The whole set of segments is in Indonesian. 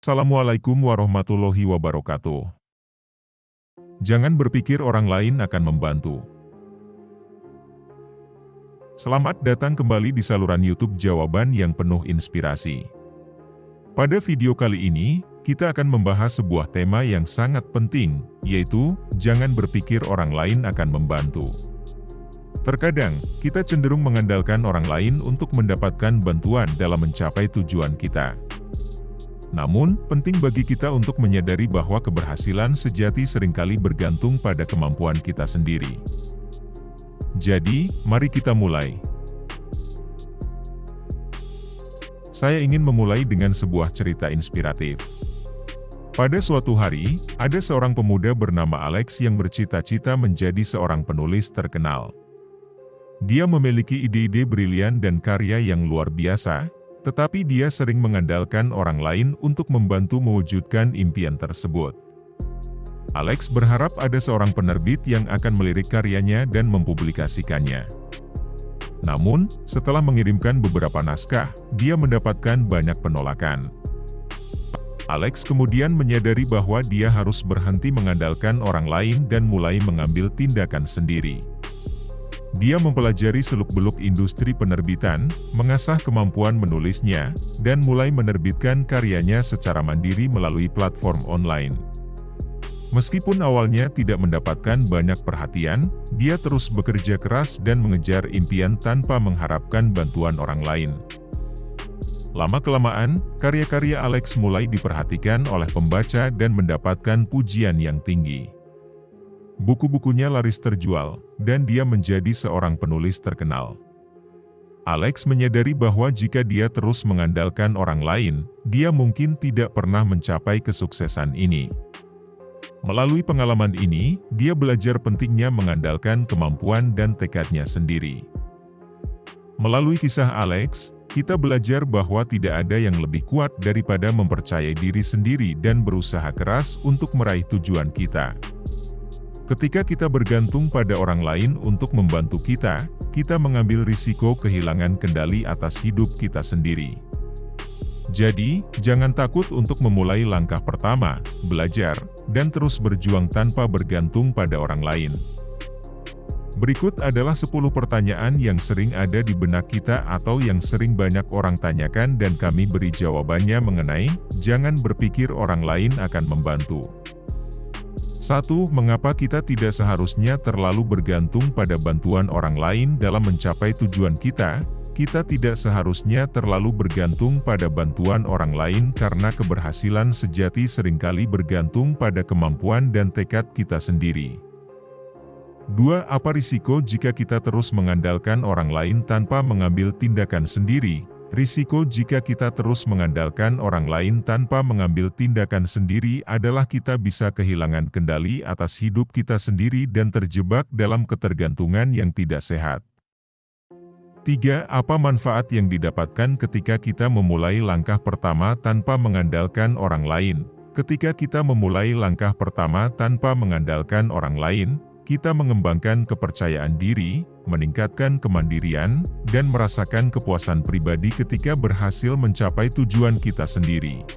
Assalamualaikum warahmatullahi wabarakatuh. Jangan berpikir orang lain akan membantu. Selamat datang kembali di saluran YouTube Jawaban yang penuh inspirasi. Pada video kali ini, kita akan membahas sebuah tema yang sangat penting, yaitu, jangan berpikir orang lain akan membantu. Terkadang, kita cenderung mengandalkan orang lain untuk mendapatkan bantuan dalam mencapai tujuan kita. Namun, penting bagi kita untuk menyadari bahwa keberhasilan sejati seringkali bergantung pada kemampuan kita sendiri. Jadi, mari kita mulai. Saya ingin memulai dengan sebuah cerita inspiratif. Pada suatu hari, ada seorang pemuda bernama Alex yang bercita-cita menjadi seorang penulis terkenal. Dia memiliki ide-ide brilian dan karya yang luar biasa, tetapi dia sering mengandalkan orang lain untuk membantu mewujudkan impian tersebut. Alex berharap ada seorang penerbit yang akan melirik karyanya dan mempublikasikannya. Namun, setelah mengirimkan beberapa naskah, dia mendapatkan banyak penolakan. Alex kemudian menyadari bahwa dia harus berhenti mengandalkan orang lain dan mulai mengambil tindakan sendiri. Dia mempelajari seluk-beluk industri penerbitan, mengasah kemampuan menulisnya, dan mulai menerbitkan karyanya secara mandiri melalui platform online. Meskipun awalnya tidak mendapatkan banyak perhatian, dia terus bekerja keras dan mengejar impian tanpa mengharapkan bantuan orang lain. Lama-kelamaan, karya-karya Alex mulai diperhatikan oleh pembaca dan mendapatkan pujian yang tinggi. Buku-bukunya laris terjual, dan dia menjadi seorang penulis terkenal. Alex menyadari bahwa jika dia terus mengandalkan orang lain, dia mungkin tidak pernah mencapai kesuksesan ini. Melalui pengalaman ini, dia belajar pentingnya mengandalkan kemampuan dan tekadnya sendiri. Melalui kisah Alex, kita belajar bahwa tidak ada yang lebih kuat daripada mempercayai diri sendiri dan berusaha keras untuk meraih tujuan kita. Ketika kita bergantung pada orang lain untuk membantu kita, kita mengambil risiko kehilangan kendali atas hidup kita sendiri. Jadi, jangan takut untuk memulai langkah pertama, belajar, dan terus berjuang tanpa bergantung pada orang lain. Berikut adalah 10 pertanyaan yang sering ada di benak kita atau yang sering banyak orang tanyakan dan kami beri jawabannya mengenai, jangan berpikir orang lain akan membantu. 1. Mengapa kita tidak seharusnya terlalu bergantung pada bantuan orang lain dalam mencapai tujuan kita? Kita tidak seharusnya terlalu bergantung pada bantuan orang lain karena keberhasilan sejati seringkali bergantung pada kemampuan dan tekad kita sendiri. 2. Apa risiko jika kita terus mengandalkan orang lain tanpa mengambil tindakan sendiri? Risiko jika kita terus mengandalkan orang lain tanpa mengambil tindakan sendiri adalah kita bisa kehilangan kendali atas hidup kita sendiri dan terjebak dalam ketergantungan yang tidak sehat. 3. Apa manfaat yang didapatkan ketika kita memulai langkah pertama tanpa mengandalkan orang lain? Ketika kita memulai langkah pertama tanpa mengandalkan orang lain, kita mengembangkan kepercayaan diri, meningkatkan kemandirian, dan merasakan kepuasan pribadi ketika berhasil mencapai tujuan kita sendiri.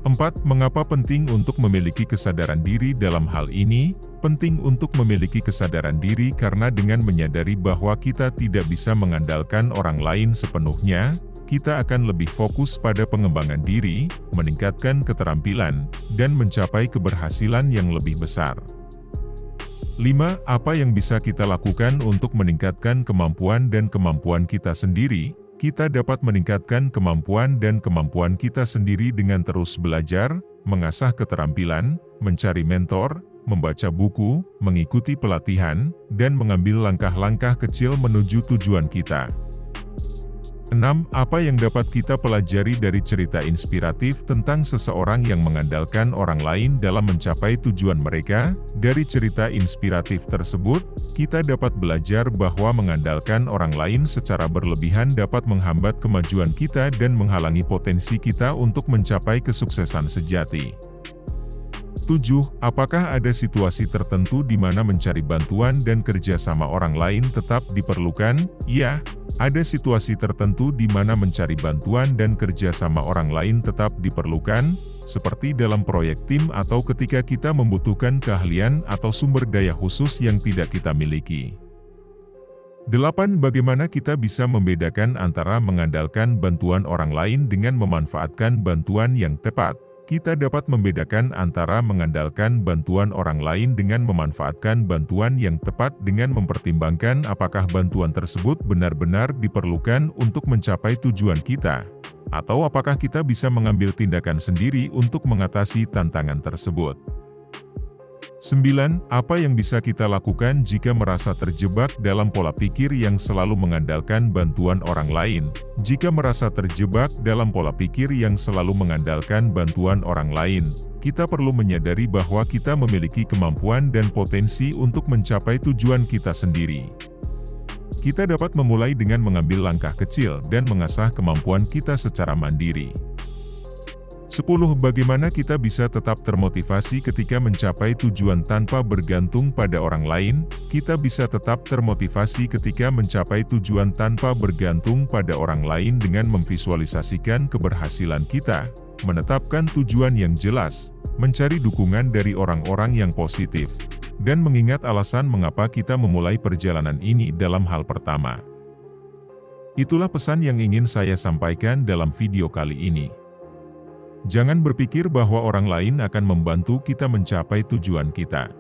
4. Mengapa penting untuk memiliki kesadaran diri dalam hal ini? Penting untuk memiliki kesadaran diri karena dengan menyadari bahwa kita tidak bisa mengandalkan orang lain sepenuhnya, kita akan lebih fokus pada pengembangan diri, meningkatkan keterampilan, dan mencapai keberhasilan yang lebih besar. 5. Apa yang bisa kita lakukan untuk meningkatkan kemampuan dan kemampuan kita sendiri? Kita dapat meningkatkan kemampuan dan kemampuan kita sendiri dengan terus belajar, mengasah keterampilan, mencari mentor, membaca buku, mengikuti pelatihan, dan mengambil langkah-langkah kecil menuju tujuan kita. 6. Apa yang dapat kita pelajari dari cerita inspiratif tentang seseorang yang mengandalkan orang lain dalam mencapai tujuan mereka? Dari cerita inspiratif tersebut, kita dapat belajar bahwa mengandalkan orang lain secara berlebihan dapat menghambat kemajuan kita dan menghalangi potensi kita untuk mencapai kesuksesan sejati. 7. Apakah ada situasi tertentu di mana mencari bantuan dan kerja sama orang lain tetap diperlukan? Ya, Ada situasi tertentu di mana mencari bantuan dan kerja sama orang lain tetap diperlukan, seperti dalam proyek tim atau ketika kita membutuhkan keahlian atau sumber daya khusus yang tidak kita miliki. 8. Bagaimana kita bisa membedakan antara mengandalkan bantuan orang lain dengan memanfaatkan bantuan yang tepat? Kita dapat membedakan antara mengandalkan bantuan orang lain dengan memanfaatkan bantuan yang tepat dengan mempertimbangkan apakah bantuan tersebut benar-benar diperlukan untuk mencapai tujuan kita, atau apakah kita bisa mengambil tindakan sendiri untuk mengatasi tantangan tersebut. 9. Apa yang bisa kita lakukan jika merasa terjebak dalam pola pikir yang selalu mengandalkan bantuan orang lain? Jika merasa terjebak dalam pola pikir yang selalu mengandalkan bantuan orang lain, kita perlu menyadari bahwa kita memiliki kemampuan dan potensi untuk mencapai tujuan kita sendiri. Kita dapat memulai dengan mengambil langkah kecil dan mengasah kemampuan kita secara mandiri. 10. Bagaimana kita bisa tetap termotivasi ketika mencapai tujuan tanpa bergantung pada orang lain? Kita bisa tetap termotivasi ketika mencapai tujuan tanpa bergantung pada orang lain dengan memvisualisasikan keberhasilan kita, menetapkan tujuan yang jelas, mencari dukungan dari orang-orang yang positif, dan mengingat alasan mengapa kita memulai perjalanan ini dalam hal pertama. Itulah pesan yang ingin saya sampaikan dalam video kali ini. Jangan berpikir bahwa orang lain akan membantu kita mencapai tujuan kita.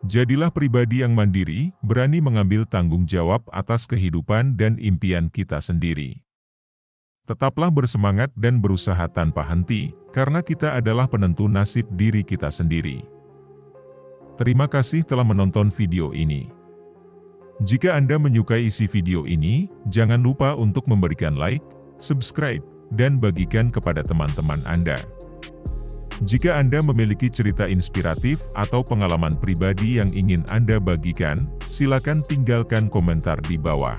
Jadilah pribadi yang mandiri, berani mengambil tanggung jawab atas kehidupan dan impian kita sendiri. Tetaplah bersemangat dan berusaha tanpa henti, karena kita adalah penentu nasib diri kita sendiri. Terima kasih telah menonton video ini. Jika Anda menyukai isi video ini, jangan lupa untuk memberikan like, subscribe, dan bagikan kepada teman-teman Anda. Jika Anda memiliki cerita inspiratif atau pengalaman pribadi yang ingin Anda bagikan, silakan tinggalkan komentar di bawah.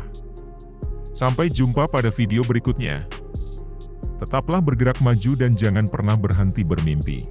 Sampai jumpa pada video berikutnya. Tetaplah bergerak maju dan jangan pernah berhenti bermimpi.